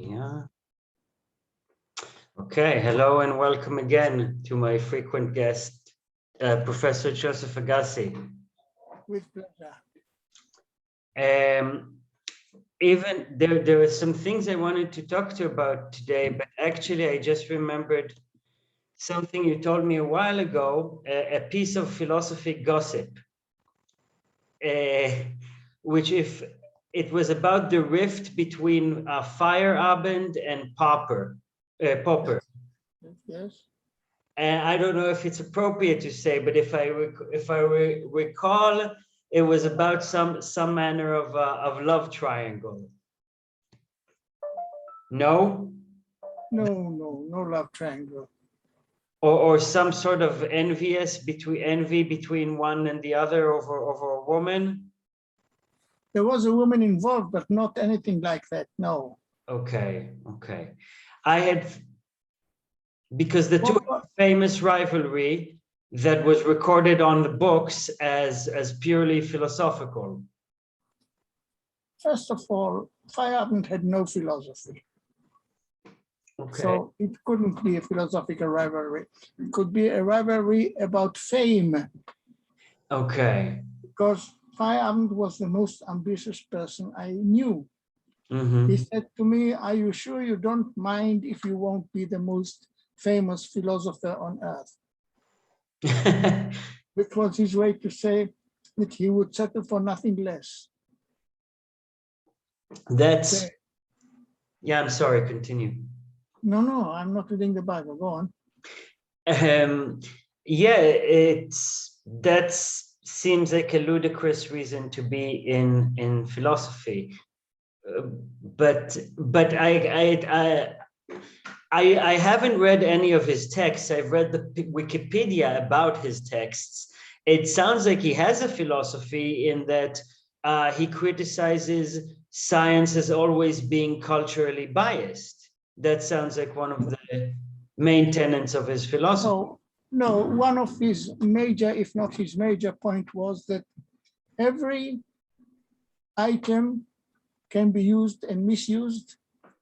Yeah. Okay, hello and welcome again to my frequent guest, Professor Joseph Agassi. With pleasure. Even there are some things I wanted to talk to you about today, but actually I just remembered something you told me a while ago, a piece of philosophy gossip, which if it was about the rift between Feierabend and Popper. Yes. And I don't know if it's appropriate to say, but if I recall, it was about some manner of love triangle. No? No love triangle. Or some sort of envy between one and the other over a woman. There was a woman involved, but not anything like that. No. Okay. I had, because the two famous rivalry that was recorded on the books as purely philosophical. First of all, Feierabend had no philosophy. Okay. So it couldn't be a philosophical rivalry. It could be a rivalry about fame. Okay. Because Feierabend was the most ambitious person I knew. Mm-hmm. He said to me, "Are you sure you don't mind if you won't be the most famous philosopher on earth?" Which was his way to say that he would settle for nothing less. That's, yeah, I'm sorry, continue. No, I'm not reading the Bible. Go on. Yeah, that seems like a ludicrous reason to be in philosophy. But I haven't read any of his texts. I've read the Wikipedia about his texts. It sounds like he has a philosophy in that he criticizes science as always being culturally biased. That sounds like one of the main tenets of his philosophy. No, one of his major, if not his major point was that every item can be used and misused,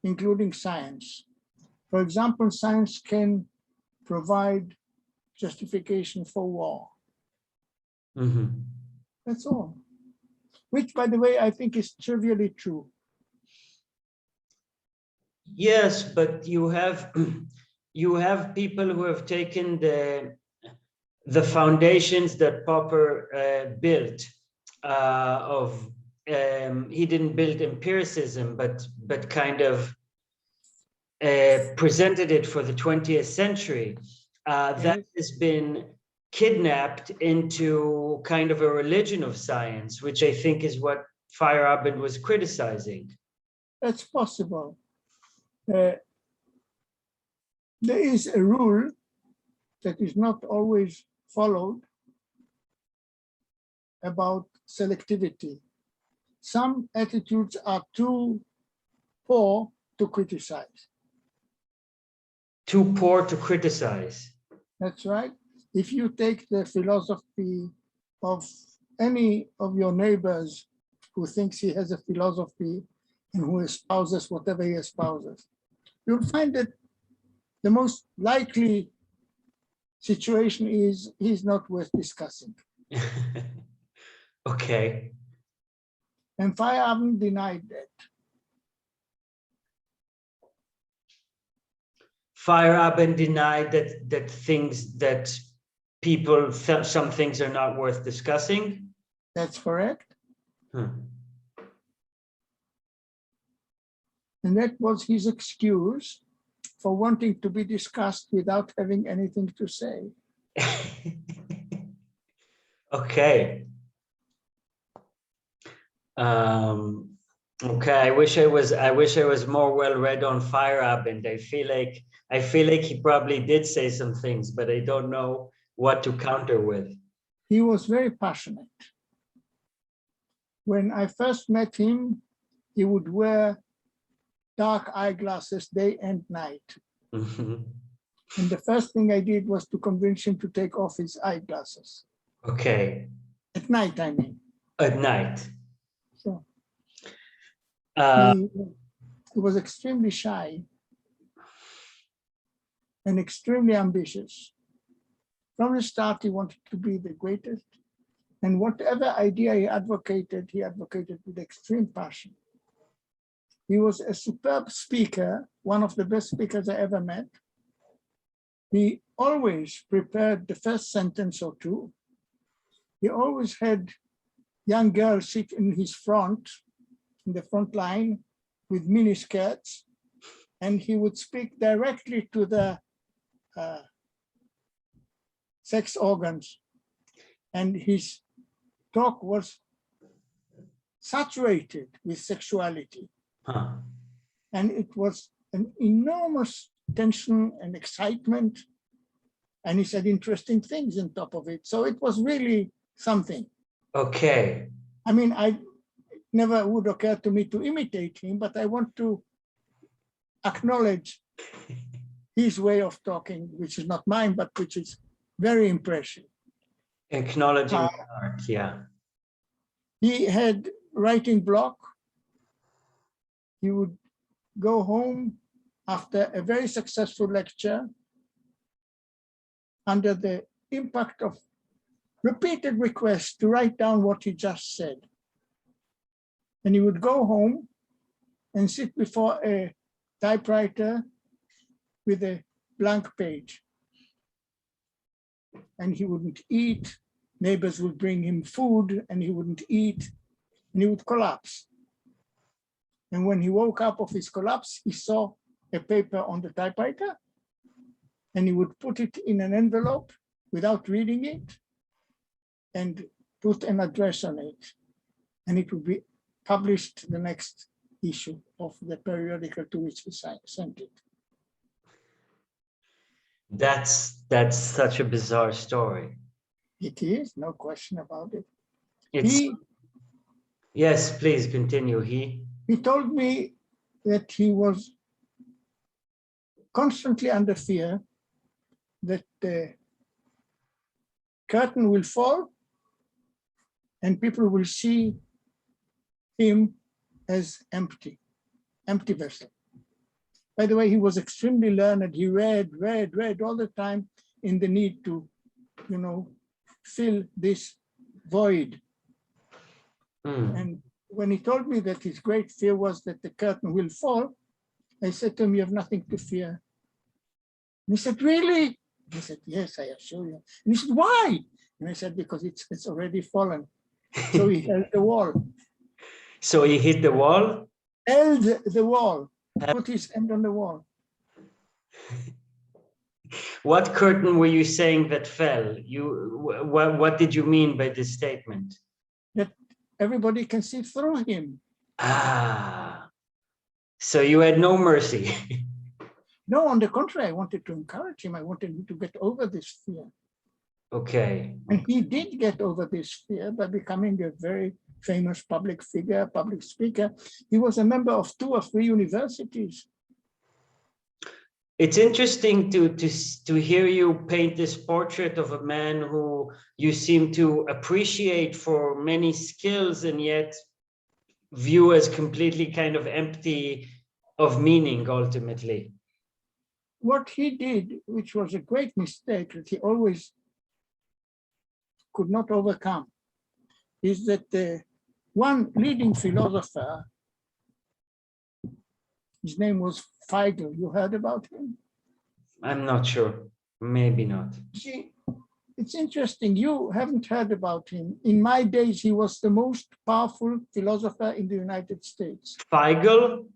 including science. For example, science can provide justification for war. Mm-hmm. That's all. Which, by the way, I think is trivially true. Yes, but you have people who have taken the foundations that Popper built he didn't build empiricism, but kind of presented it for the 20th century. That has been kidnapped into kind of a religion of science, which I think is what Feierabend was criticizing. That's possible. There is a rule that is not always followed about selectivity. Some attitudes are too poor to criticize. Too poor to criticize. That's right. If you take the philosophy of any of your neighbors who thinks he has a philosophy and who espouses whatever he espouses, you'll find that the most likely situation is he's not worth discussing. Okay. And Feierabend denied that. Feierabend denied that things that people some things are not worth discussing. That's correct. Hmm. And that was his excuse for wanting to be discussed without having anything to say. Okay. Okay. I wish I was more well read on Feierabend. I feel like he probably did say some things, but I don't know what to counter with. He was very passionate. When I first met him, he would wear dark eyeglasses day and night. Mm-hmm. And the first thing I did was to convince him to take off his eyeglasses. Okay. At night, I mean. At night. So He was extremely shy and extremely ambitious. From the start, he wanted to be the greatest. And whatever idea he advocated with extreme passion. He was a superb speaker, one of the best speakers I ever met. He always prepared the first sentence or two. He always had young girls sit in his front, in the front line, with mini skirts, and he would speak directly to the sex organs. And his talk was saturated with sexuality. Huh. And it was an enormous tension and excitement. And he said interesting things on top of it. So it was really something. Okay. I mean, I never would occur to me to imitate him, but I want to acknowledge his way of talking, which is not mine, but which is very impressive. Acknowledging art, yeah. He had writing block. He would go home after a very successful lecture under the impact of repeated requests to write down what he just said. And he would go home and sit before a typewriter with a blank page. And he wouldn't eat. Neighbors would bring him food and he wouldn't eat, and he would collapse. And when he woke up of his collapse, he saw a paper on the typewriter, and he would put it in an envelope without reading it and put an address on it. And it would be published the next issue of the periodical to which he sent it. That's such a bizarre story. It is, no question about it. Yes, please continue. He told me that he was constantly under fear that the curtain will fall and people will see him as empty vessel. By the way, he was extremely learned. He read all the time in the need to, fill this void. And when he told me that his great fear was that the curtain will fall, I said to him, "You have nothing to fear." And he said, "Really?" He said, "Yes, I assure you." And he said, "Why?" And I said, "Because it's already fallen." So he held the wall. So he hit the wall? Held the wall, put his hand on the wall. What curtain were you saying that fell? What did you mean by this statement? That everybody can see through him. Ah, so you had no mercy. No, on the contrary, I wanted to encourage him. I wanted him to get over this fear. Okay. And he did get over this fear by becoming a very famous public figure, public speaker. He was a member of 2 or 3 universities. It's interesting to hear you paint this portrait of a man who you seem to appreciate for many skills and yet view as completely kind of empty of meaning ultimately. What he did, which was a great mistake that he always could not overcome, is that the one leading philosopher, his name was Feigl. You heard about him? I'm not sure. Maybe not. See, it's interesting. You haven't heard about him. In my days, he was the most powerful philosopher in the United States. Feigl?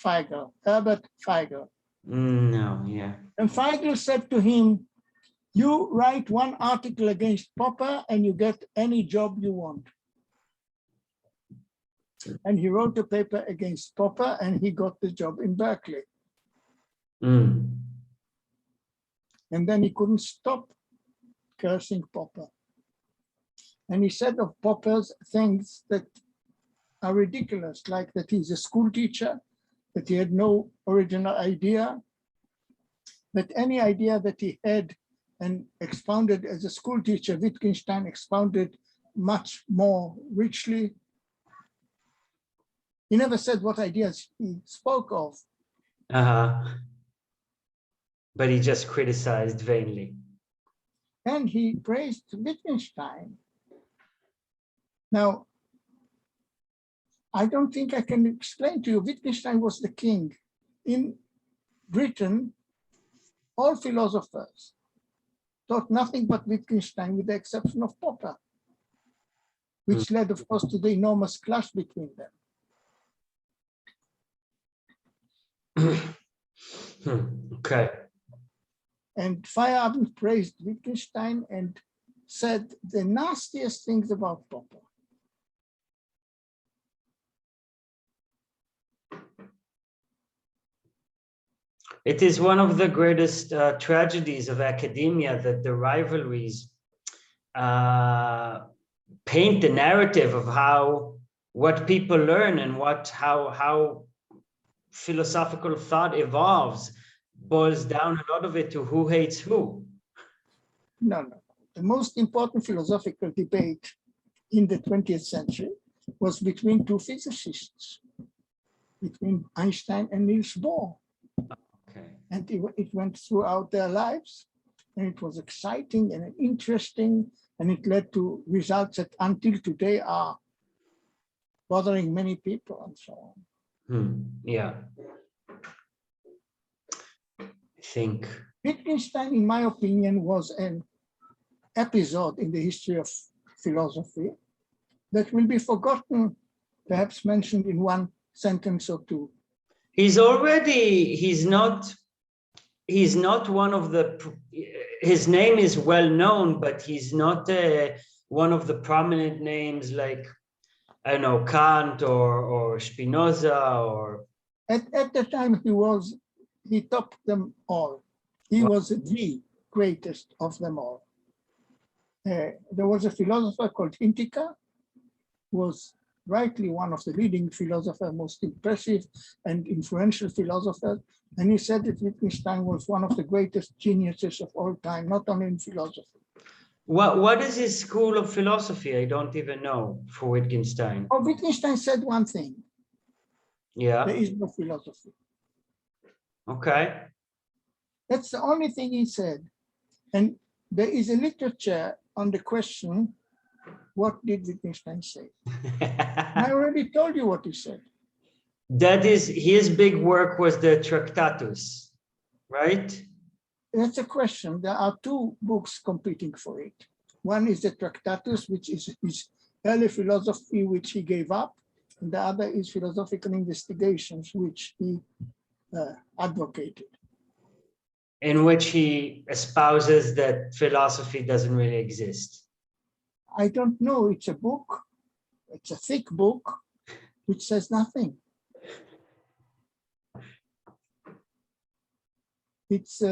Feigl, Herbert Feigl. No, yeah. And Feigl said to him, "You write one article against Popper and you get any job you want." And he wrote a paper against Popper and he got the job in Berkeley. And then he couldn't stop cursing Popper. And he said of Popper's things that are ridiculous, like that he's a school teacher, that he had no original idea, that any idea that he had and expounded as a school teacher, Wittgenstein expounded much more richly. He never said what ideas he spoke of. But he just criticized vainly. And he praised Wittgenstein. Now, I don't think I can explain to you, Wittgenstein was the king. In Britain, all philosophers taught nothing but Wittgenstein with the exception of Popper, which led, of course, to the enormous clash between them. Okay. And Feyerabend praised Wittgenstein and said the nastiest things about Popper. It is one of the greatest tragedies of academia that the rivalries paint the narrative of what people learn and how philosophical thought evolves. Boils down a lot of it to who hates who. No. The most important philosophical debate in the 20th century was between two physicists, between Einstein and Niels Bohr. Okay. And it went throughout their lives, and it was exciting and interesting, and it led to results that until today are bothering many people and so on. Yeah. I think Wittgenstein, in my opinion, was an episode in the history of philosophy that will be forgotten, perhaps mentioned in one sentence or two. he's not one of the, his name is well known, but he's not one of the prominent names like, I don't know, Kant or Spinoza or. At the time he topped them all. He was the greatest of them all. There was a philosopher called Hintikka, who was rightly one of the leading philosophers, most impressive and influential philosophers. And he said that Wittgenstein was one of the greatest geniuses of all time, not only in philosophy. What is his school of philosophy? I don't even know for Wittgenstein. Oh, Wittgenstein said one thing. Yeah. There is no philosophy. Okay. That's the only thing he said. And there is a literature on the question, what did Wittgenstein say? I already told you what he said. That is, his big work was the Tractatus, right? That's a question. There are two books competing for it. One is the Tractatus, which is his early philosophy, which he gave up. And the other is Philosophical Investigations, which he advocated. In which he espouses that philosophy doesn't really exist. I don't know. It's a book. It's a thick book, which says nothing. It's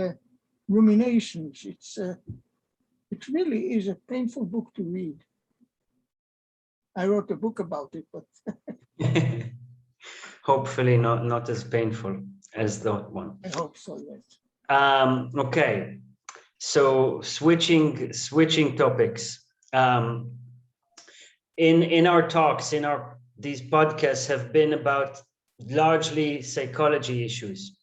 ruminations. It really is a painful book to read. I wrote a book about it, but hopefully not as painful as that one. I hope so, yes. Okay, so switching topics. In our talks, these podcasts have been about largely psychology issues.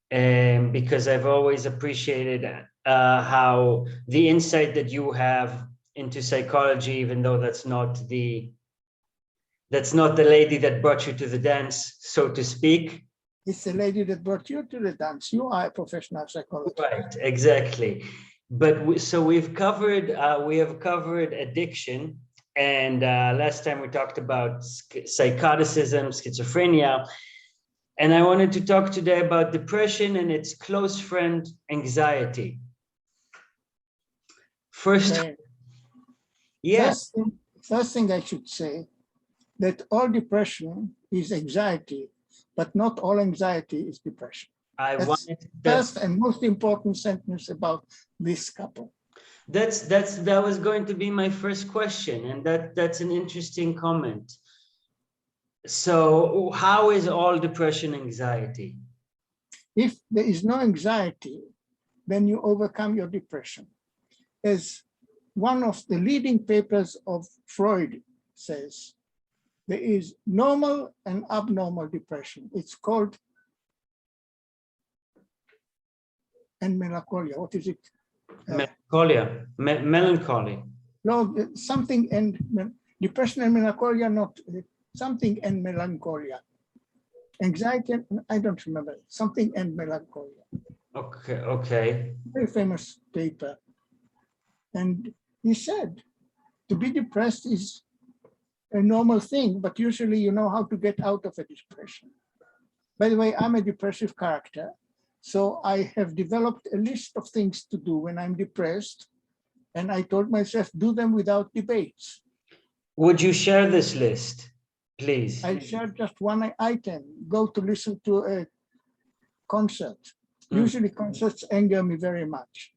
Because I've always appreciated how the insight that you have into psychology, even though that's not the lady that brought you to the dance, so to speak. It's the lady that brought you to the dance. You are a professional psychologist. Right, exactly. But we have covered addiction, and last time we talked about psychoticism, schizophrenia. And I wanted to talk today about depression and its close friend, anxiety. First, Okay. yes. First thing I should say, that all depression is anxiety, but not all anxiety is depression. That's first and most important sentence about this couple. That was going to be my first question, and that's an interesting comment. So how is all depression anxiety? If there is no anxiety, then you overcome your depression. As one of the leading papers of Freud says, There is normal and abnormal depression. It's called and melancholia. What is it? Melancholia, melancholy. No, something and depression and melancholia, not something and melancholia. Anxiety, I don't remember, something and melancholia. Okay, okay. Very famous paper. And he said, to be depressed is a normal thing, but usually you know how to get out of a depression. By the way, I'm a depressive character, so I have developed a list of things to do when I'm depressed, and I told myself, do them without debates. Would you share this list, please? I shared just one item, go to listen to a concert. Usually concerts anger me very much.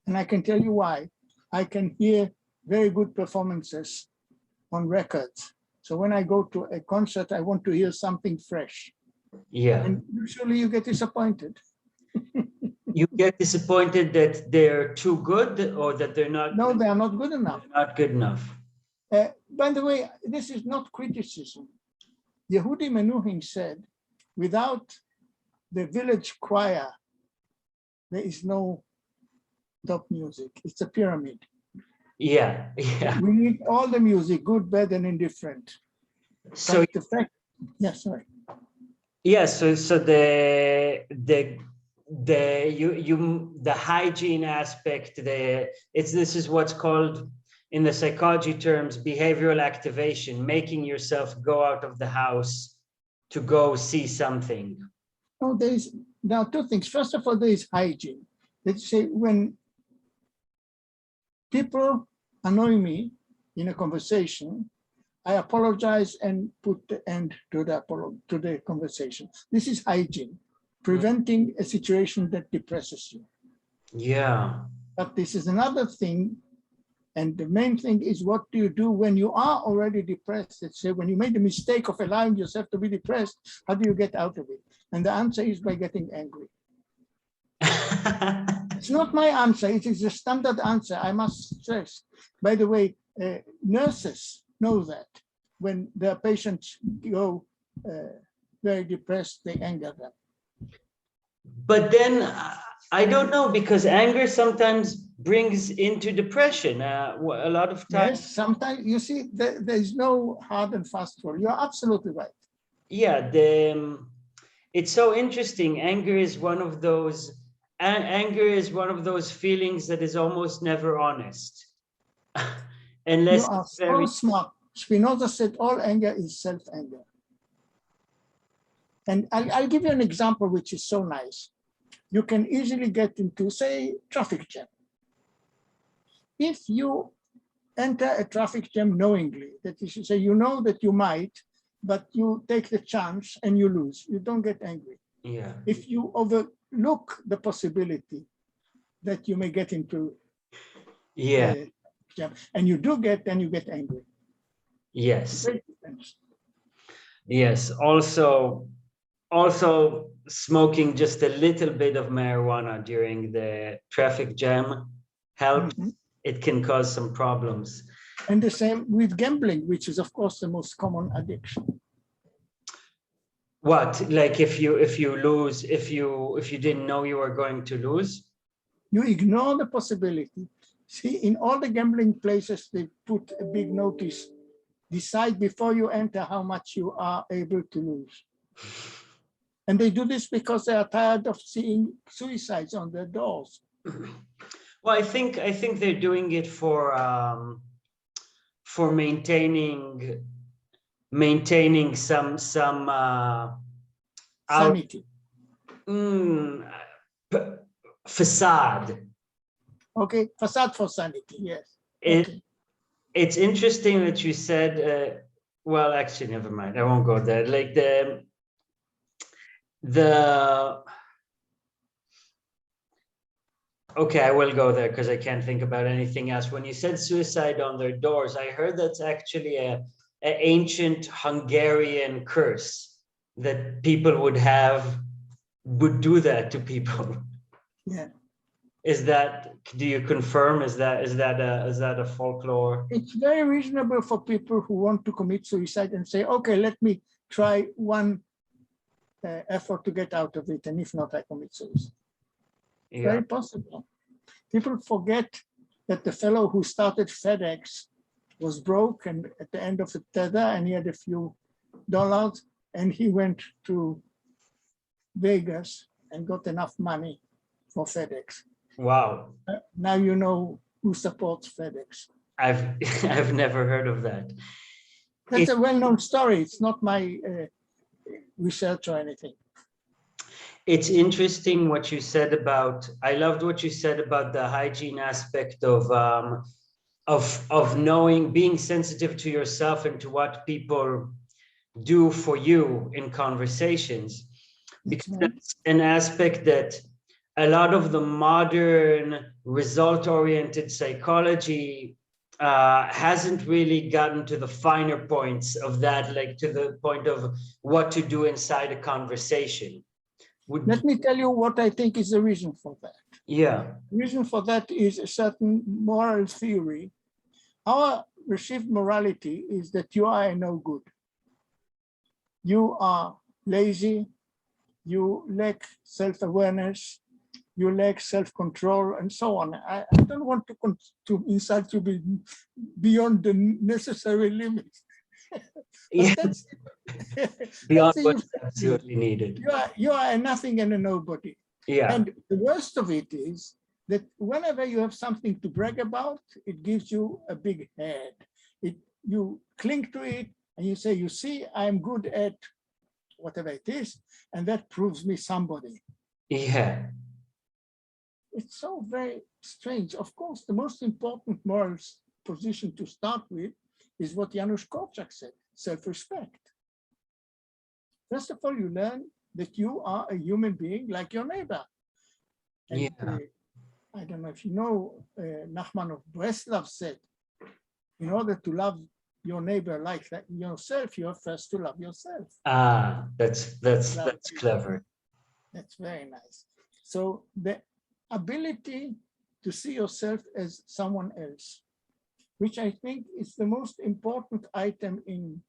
And I can tell you why. I can hear very good performances on records. So when I go to a concert, I want to hear something fresh. Yeah. And usually you get disappointed. You get disappointed that they're too good or that they're not? No, they are not good enough. Not good enough. By the way, this is not criticism. Yehudi Menuhin said, without the village choir, there is no top music. It's a pyramid. Yeah, yeah. We need all the music, good, bad, and indifferent. So but the fact, yeah, sorry. Yeah, so the hygiene aspect, this is what's called in the psychology terms behavioral activation, making yourself go out of the house to go see something. No, there are two things. First of all, there is hygiene. Let's say when people annoy me in a conversation, I apologize and put the end to the conversation. This is hygiene, preventing a situation that depresses you. Yeah. But this is another thing. And the main thing is, what do you do when you are already depressed? Let's say when you made the mistake of allowing yourself to be depressed, how do you get out of it? And the answer is by getting angry. It's not my answer. It is a standard answer. I must stress. By the way, nurses know that when their patients go very depressed, they anger them. But then I don't know, because anger sometimes brings into depression. A lot of times. Yes, sometimes you see there is no hard and fast rule. You're absolutely right. Yeah, it's so interesting. Anger is one of those feelings that is almost never honest. Unless you are so smart. Spinoza said all anger is self-anger. And I'll give you an example which is so nice. You can easily get into, say, traffic jam. If you enter a traffic jam knowingly, that is to say, you know that you might, but you take the chance and you lose, you don't get angry. Yeah. If you overlook the possibility that you may get into jam, and you do get, then you get angry. Yes. Yes. Also smoking just a little bit of marijuana during the traffic jam helps. Mm-hmm. It can cause some problems. And the same with gambling, which is of course the most common addiction. What, like if you lose, if you didn't know you were going to lose? You ignore the possibility. See, in all the gambling places, they put a big notice. Decide before you enter how much you are able to lose. And they do this because they are tired of seeing suicides on their doors. Well, I think they're doing it for maintaining some sanity. Facade. Okay, facade for sanity. Yes. It's interesting that you said. Well, actually, never mind. I won't go there. Like okay, I will go there because I can't think about anything else. When you said suicide on their doors, I heard that's actually an ancient Hungarian curse that people would do that to people. Yeah. Do you confirm? Is that a folklore? It's very reasonable for people who want to commit suicide and say, okay, let me try one effort to get out of it, and if not, I commit suicide. Yeah. Very possible. People forget that the fellow who started FedEx was broke and at the end of the tether, and he had a few dollars, and he went to Vegas and got enough money for FedEx. Wow. Now you know who supports FedEx. I've I've never heard of that. That's a well-known story. It's not my research or anything. It's interesting what you said about, I loved what you said about the hygiene aspect of knowing, being sensitive to yourself and to what people do for you in conversations, because that's an aspect that a lot of the modern result-oriented psychology hasn't really gotten to the finer points of that, like to the point of what to do inside a conversation. Let me tell you what I think is the reason for that. Yeah. The reason for that is a certain moral theory. Our received morality is that you are no good. You are lazy, you lack self-awareness, you lack self-control, and so on. I don't want to insult you beyond the necessary limits. Yeah. That's, Beyond that's what's absolutely needed. You are a nothing and a nobody. Yeah. And the worst of it is that whenever you have something to brag about, it gives you a big head. You cling to it and you say, you see, I'm good at whatever it is, and that proves me somebody. Yeah. It's so very strange. Of course, the most important moral position to start with is what Janusz Korczak said, self-respect. First of all, you learn that you are a human being like your neighbor. And, Yeah. I don't know if you know, Nachman of Breslov said, in order to love your neighbor like yourself, you have first to love yourself. Ah, that's clever. That's very nice. So the ability to see yourself as someone else, which I think is the most important item in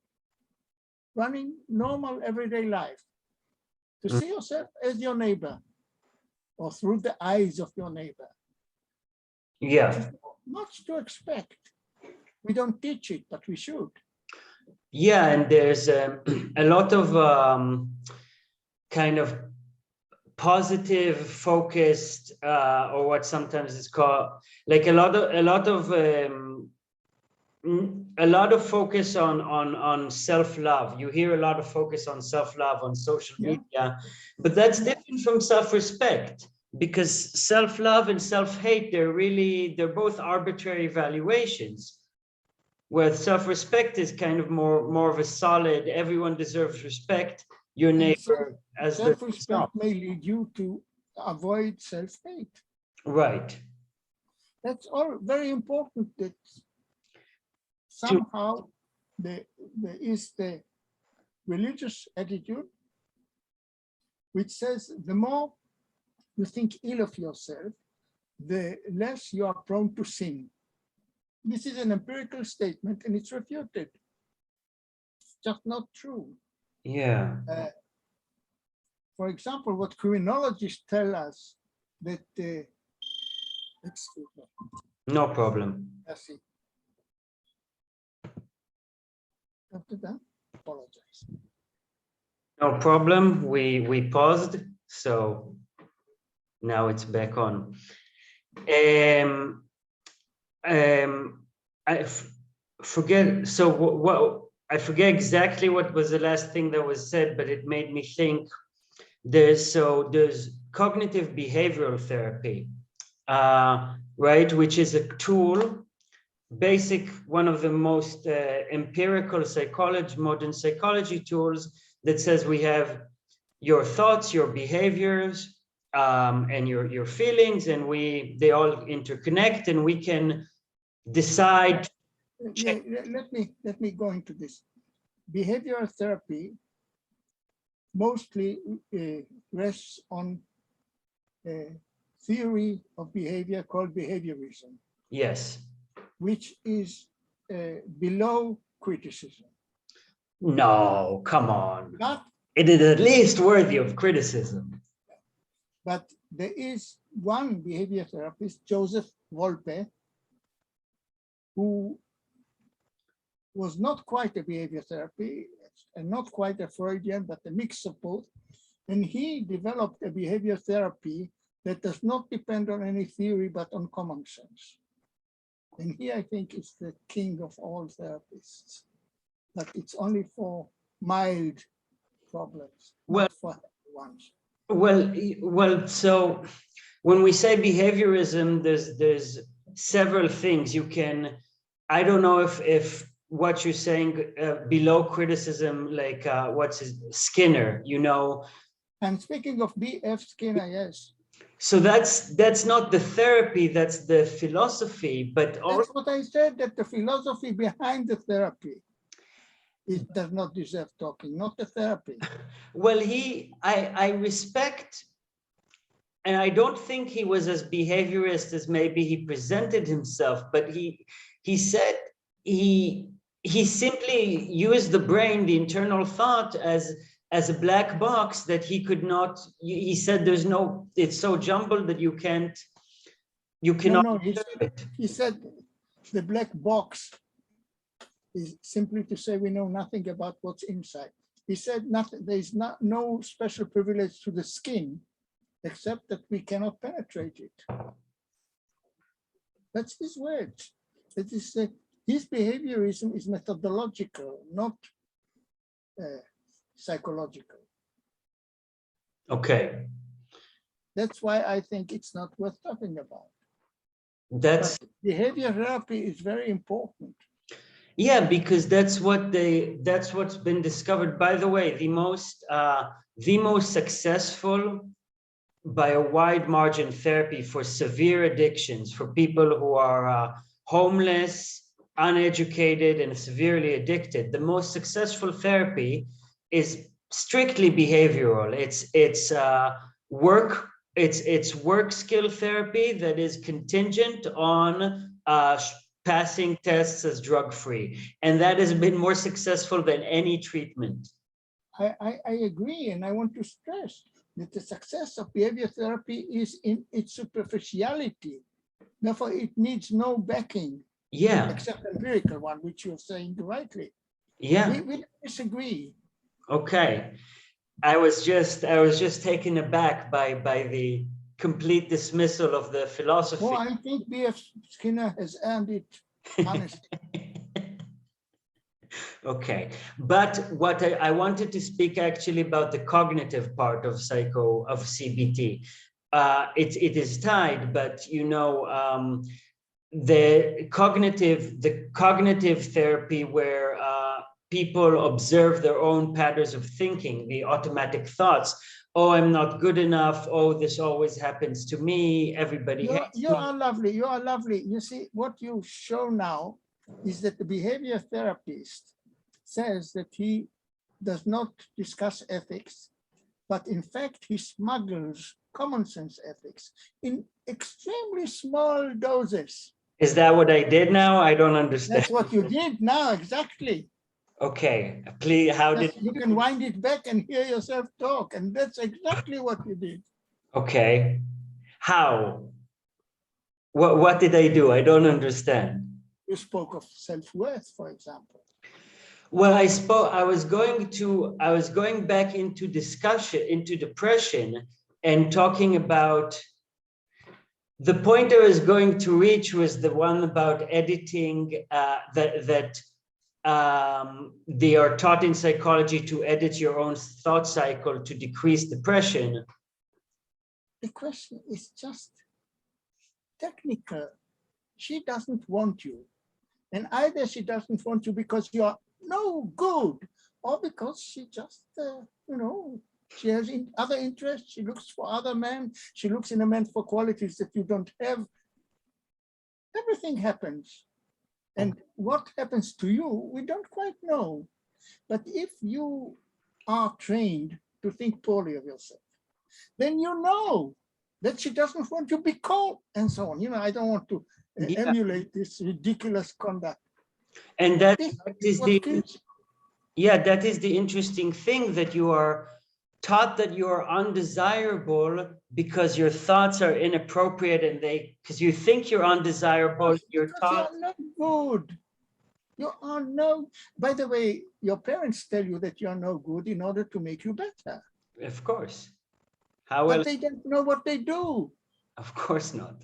running normal everyday life, to see yourself as your neighbor or through the eyes of your neighbor. Yeah. Much to expect. We don't teach it, but we should. Yeah, and there's a lot of kind of positive focused or what sometimes is called like a lot of focus on self-love. You hear a lot of focus on self-love on social media, but that's different from self-respect, because self-love and self-hate, they're both arbitrary valuations, where self-respect is kind of more of a solid, everyone deserves respect, your neighbor as the self-respect may lead you to avoid self-hate. Right. That's all very important, that somehow there is the religious attitude which says the more you think ill of yourself, the less you are prone to sin. This is an empirical statement and it's refuted. It's just not true. Yeah. For example, what criminologists tell us that, excuse me. No problem. Merci. Apologize. No problem. We paused, so now it's back on. I forget. So what I forget exactly what was the last thing that was said, but it made me think. There's cognitive behavioral therapy, right, which is a tool, one of the most empirical modern psychology tools, that says we have your thoughts, your behaviors, and your feelings, and they all interconnect, and we can decide. Yeah, let me go into this. Behavioral therapy mostly rests on theory of behavior called behaviorism, Yes. which is below criticism. No, come on. But, It is at least worthy of criticism. but there is one behavior therapist, Joseph Volpe, who was not quite a behavior therapy and not quite a Freudian, but a mix of both. And he developed a behavior therapy that does not depend on any theory, but on common sense. And he, I think, is the king of all therapists, but it's only for mild problems, Well, not for heavy ones. well, so when we say behaviorism, there's several things you can, I don't know if what you're saying below criticism, like what's his Skinner, you know. And speaking of B.F. Skinner, yes. So that's not the therapy, that's the philosophy, but That's what I said, that the philosophy behind the therapy, it does not deserve talking, not the therapy. well, I respect, and I don't think he was as behaviorist as maybe he presented himself, but he said he simply used the brain, the internal thought, as a black box that he could not, he said there's no, it's so jumbled that you cannot. No, he said the black box is simply to say we know nothing about what's inside. He said nothing, there's no special privilege to the skin, except that we cannot penetrate it. That's his words. That is, his behaviorism is methodological, not psychological. Okay. That's why I think it's not worth talking about. That's, but behavior therapy is very important. yeah, because that's what's been discovered. By the way, the most successful by a wide margin therapy for severe addictions, for people who are homeless, uneducated, and severely addicted, the most successful therapy is strictly behavioral. It's work skill therapy that is contingent on passing tests as drug-free, and that has been more successful than any treatment. I agree, and I want to stress that the success of behavior therapy is in its superficiality. Therefore, it needs no backing, except empirical one, which you're saying rightly. We disagree. Okay, I was just taken aback by the complete dismissal of the philosophy. Well, I think B.F. Skinner has earned it, honestly. Okay, but what I wanted to speak actually about the cognitive part of CBT. It is tied, but you know, the cognitive therapy where people observe their own patterns of thinking, the automatic thoughts. Oh, I'm not good enough. Oh, this always happens to me. Everybody hates me. You are lovely. You are lovely. You see, what you show now is that the behavior therapist says that he does not discuss ethics, but in fact, he smuggles common sense ethics in extremely small doses. Is that what I did now? I don't understand. That's what you did now, exactly. Okay, please, how did you can wind it back and hear yourself talk, and that's exactly what you did. Okay, how? What did I do? I don't understand. You spoke of self-worth, for example. Well, I was going back into discussion, into depression, and talking about the point I was going to reach was the one about editing, that they are taught in psychology to edit your own thought cycle to decrease depression. The question is just technical. She doesn't want you. And either she doesn't want you because you are no good, or because she just, you know, she has other interests. She looks for other men. She looks in a man for qualities that you don't have. Everything happens. And what happens to you, we don't quite know. But if you are trained to think poorly of yourself, then you know that she doesn't want to be called, and so on. You know, I don't want to Yeah. emulate this ridiculous conduct. And that This is what the kills. yeah, that is the interesting thing, that you are taught that you are undesirable because your thoughts are inappropriate, and because you think you're undesirable, you're Because you taught. are no good. You are no, by the way, your parents tell you that you are no good in order to make you better. Of course. How But else? they don't know what they do. Of course not.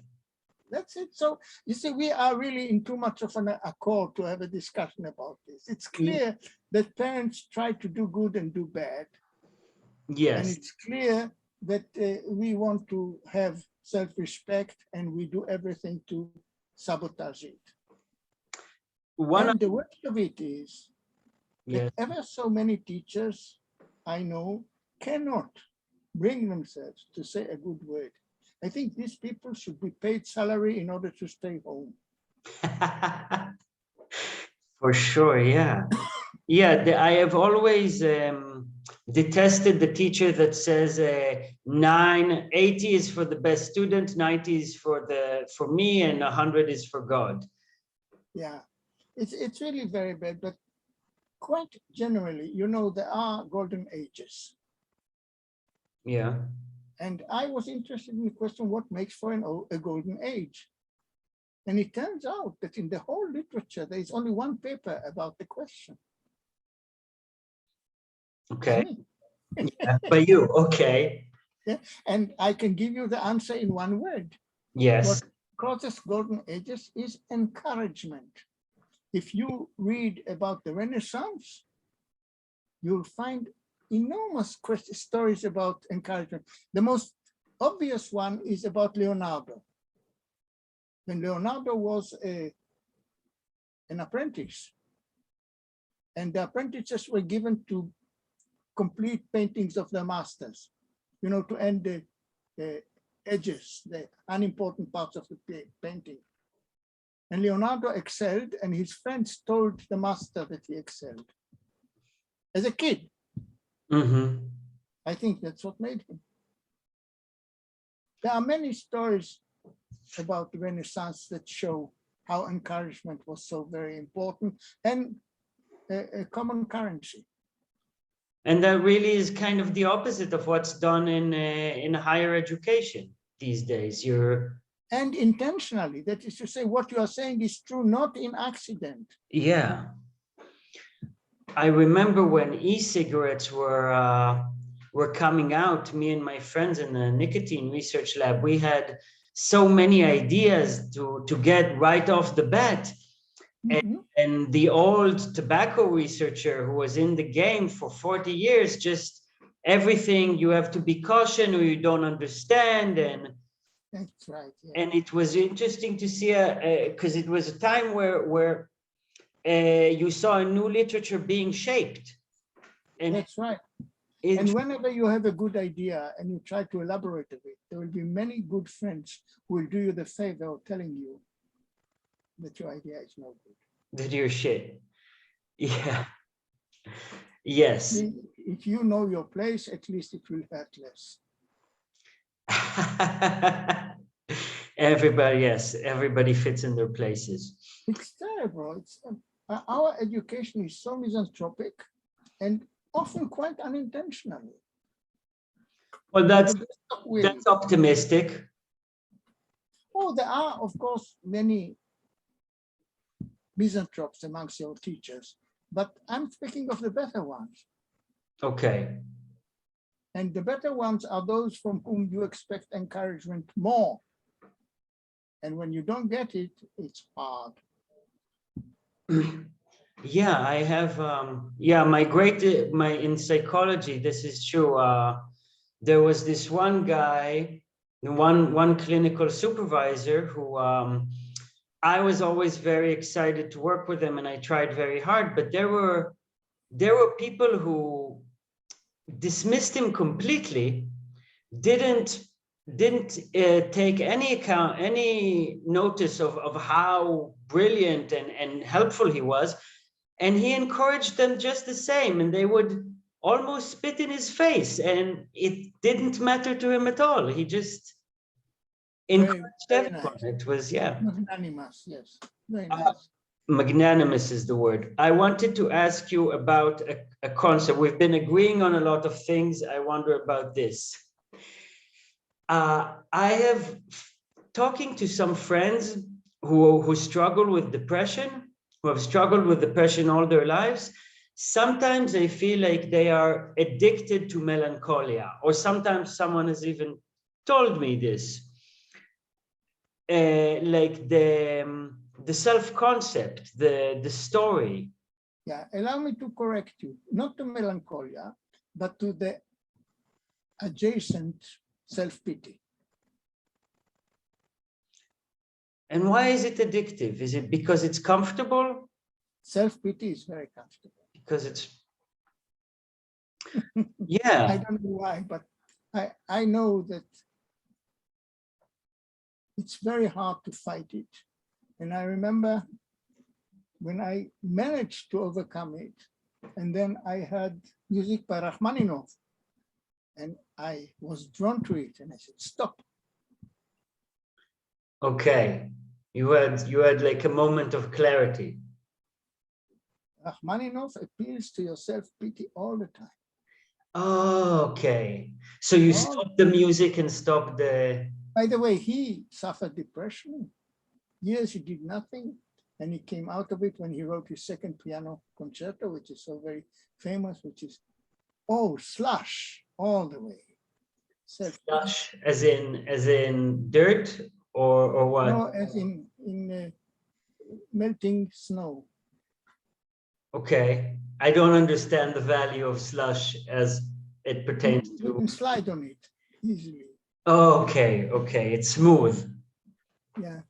That's it. So you see, we are really in too much of an accord to have a discussion about this. It's clear that parents try to do good and do bad. Yes. And it's clear that we want to have self-respect, and we do everything to sabotage it. And the worst of it is that ever so many teachers I know cannot bring themselves to say a good word. I think these people should be paid salary in order to stay home. For sure, yeah. Yeah, I have always detested the teacher that says 80 is for the best student, 90 is for me, and 100 is for God. Yeah, it's really very bad, but quite generally, you know, there are golden ages. Yeah. And I was interested in the question, what makes for a golden age? And it turns out that in the whole literature, there is only one paper about the question. Okay. Yeah, but you, okay. Yeah. And I can give you the answer in one word. Yes. What causes golden ages is encouragement. If you read about the Renaissance, you'll find enormous stories about encouragement. The most obvious one is about Leonardo. When Leonardo was an apprentice, and the apprentices were given to complete paintings of their masters, you know, to end the edges, the unimportant parts of the painting. And Leonardo excelled, and his friends told the master that he excelled. As a kid, I think that's what made him. There are many stories about the Renaissance that show how encouragement was so very important and a common currency. And that really is kind of the opposite of what's done in higher education these days. And intentionally, that is to say, what you are saying is true, not in accident. Yeah. I remember when e-cigarettes were coming out, me and my friends in the nicotine research lab, we had so many ideas to get right off the bat. And the old tobacco researcher who was in the game for 40 years, just everything, you have to be cautious or you don't understand. And that's right. Yeah. And it was interesting to see, because it was a time where you saw a new literature being shaped. And that's right. And whenever you have a good idea and you try to elaborate a bit, there will be many good friends who will do you the favor of telling you that your idea is no good. That you're shit. Yeah. Yes. If you know your place, at least it will hurt less. Everybody, yes, everybody fits in their places. It's terrible. It's, our education is so misanthropic and often quite unintentionally. Well, that's optimistic. Oh, there are, of course, many misanthropes amongst your teachers, but I'm speaking of the better ones. Okay. And the better ones are those from whom you expect encouragement more. And when you don't get it, it's hard. Yeah, I have, yeah, in psychology, this is true. There was this one guy, one clinical supervisor who I was always very excited to work with him, and I tried very hard, but there were people who dismissed him completely, didn't take any notice of how brilliant and helpful he was, and he encouraged them just the same, and they would almost spit in his face, and it didn't matter to him at all. He just encouraged very everyone. nice. It was, yeah. Magnanimous, yes, very Uh, nice. Magnanimous is the word. I wanted to ask you about a concept. We've been agreeing on a lot of things. I wonder about this. I have talking to some friends who struggle with depression, who have struggled with depression all their lives. Sometimes they feel like they are addicted to melancholia, or sometimes someone has even told me this. Like the self-concept, the story. Yeah, allow me to correct you, not to melancholia, but to the adjacent self-pity. And why is it addictive? Is it because it's comfortable? Self-pity is very comfortable. Because it's, I yeah. don't know why, but I know that it's very hard to fight it. And I remember when I managed to overcome it, and then I had music by Rachmaninoff, and I was drawn to it, and I said, stop. Okay. You had like a moment of clarity. Rachmaninoff appeals to your self-pity all the time. Oh, okay. So you stopped the music and stopped the... By the way, he suffered depression. Years he did nothing, and he came out of it when he wrote his second piano concerto, which is so very famous, which is, oh, slush all the way. Slush, as in dirt, or what? No, as in melting snow. Okay. I don't understand the value of slush as it pertains You to... can slide on it easily. Oh, okay, okay. It's smooth. Yeah.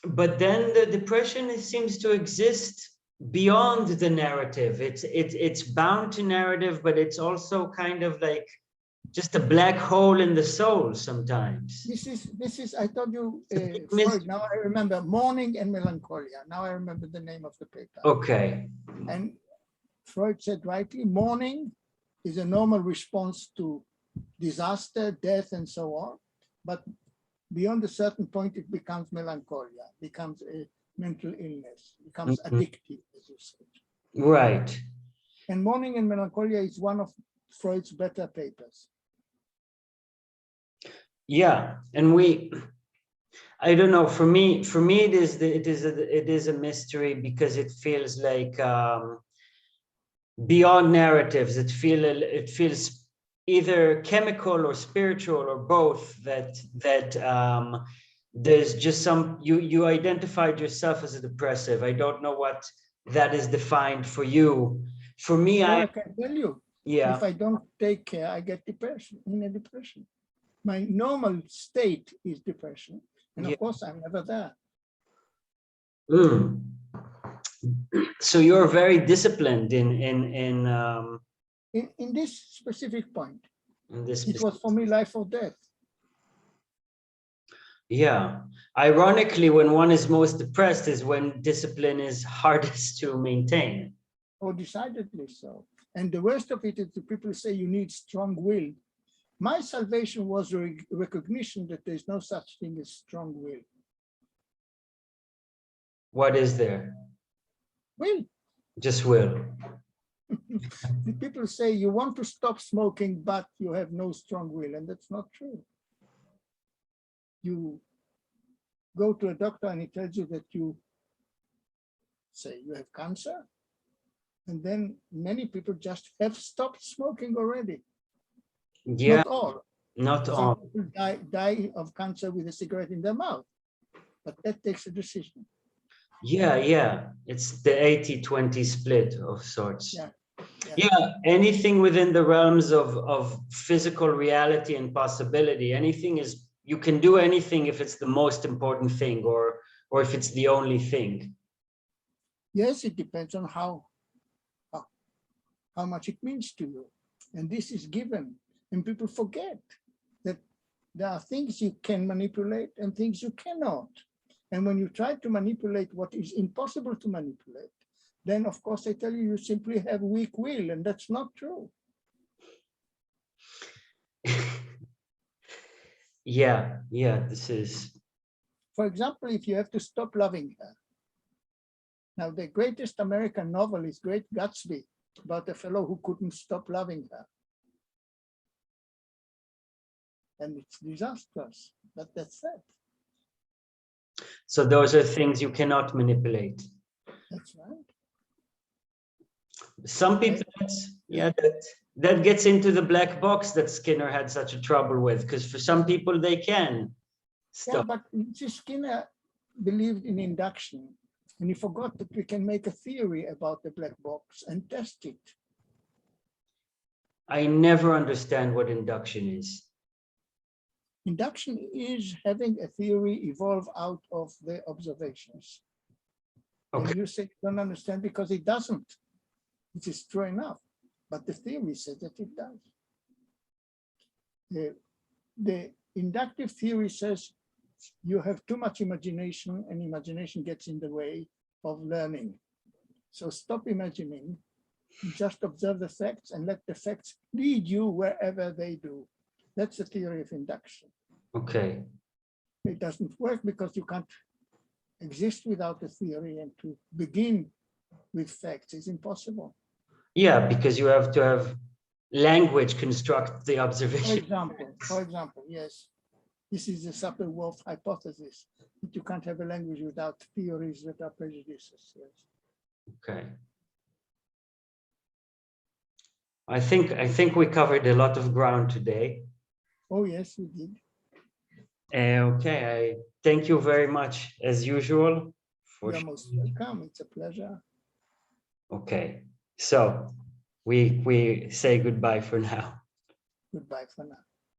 But then the depression seems to exist beyond the narrative. It's bound to narrative, but it's also kind of like just a black hole in the soul sometimes. This is I told you, Freud, now I remember, Mourning and Melancholia. Now I remember the name of the paper. Okay. And Freud said rightly, mourning is a normal response to disaster, death, and so on. But beyond a certain point, it becomes melancholia, becomes a mental illness, becomes addictive, as you said. Right. And Mourning and Melancholia is one of Freud's better papers. Yeah, and I don't know. For me, it is a mystery because it feels like beyond narratives. It feels either chemical or spiritual or both. That there's just some you identified yourself as a depressive. I don't know what that is defined for you. For me, Well, I can tell you, yeah. if I don't take care, I get depression, in a depression. My normal state is depression. And of course, I'm never there. So you're very disciplined in this specific point. In this it was for me life or death. Yeah. Ironically, when one is most depressed is when discipline is hardest to maintain. Oh, decidedly so. And the worst of it is the people say you need strong will. My salvation was a recognition that there's no such thing as strong will. What is there? Will. Just will. The people say you want to stop smoking, but you have no strong will, and that's not true. You go to a doctor and he tells you that you say you have cancer, and then many people just have stopped smoking already. Yeah. Not all. Not Some all. people die of cancer with a cigarette in their mouth, but that takes a decision. Yeah, yeah. It's the 80-20 split of sorts. Yeah. Yeah, anything within the realms of physical reality and possibility, anything is, you can do anything if it's the most important thing or if it's the only thing. Yes, it depends on how much it means to you. And this is given. And people forget that there are things you can manipulate and things you cannot. And when you try to manipulate what is impossible to manipulate, then of course I tell you, you simply have weak will, and that's not true. Yeah, yeah, this is, For example, if you have to stop loving her. Now, the greatest American novel is Great Gatsby, about a fellow who couldn't stop loving her. And it's disastrous, but that's that. so those are things you cannot manipulate. That's right. Some people, yeah, that gets into the black box that Skinner had such a trouble with, because for some people they can Yeah, stop. but Skinner believed in induction, and he forgot that we can make a theory about the black box and test it. I never understand what induction is. Induction is having a theory evolve out of the observations. Okay. And you say you don't understand because it doesn't. It is true enough, but the theory says that it does. The inductive theory says you have too much imagination and imagination gets in the way of learning. So stop imagining, just observe the facts and let the facts lead you wherever they do. That's the theory of induction. Okay. It doesn't work because you can't exist without a theory, and to begin with facts is impossible. Yeah, because you have to have language construct the observation. For example, yes, this is the Sapir-Whorf hypothesis, that you can't have a language without theories that are prejudices. Yes. Okay. I think we covered a lot of ground today. Oh, yes, we did. Okay, I thank you very much as usual. You're most welcome. It's a pleasure. Okay, so we say goodbye for now. Goodbye for now.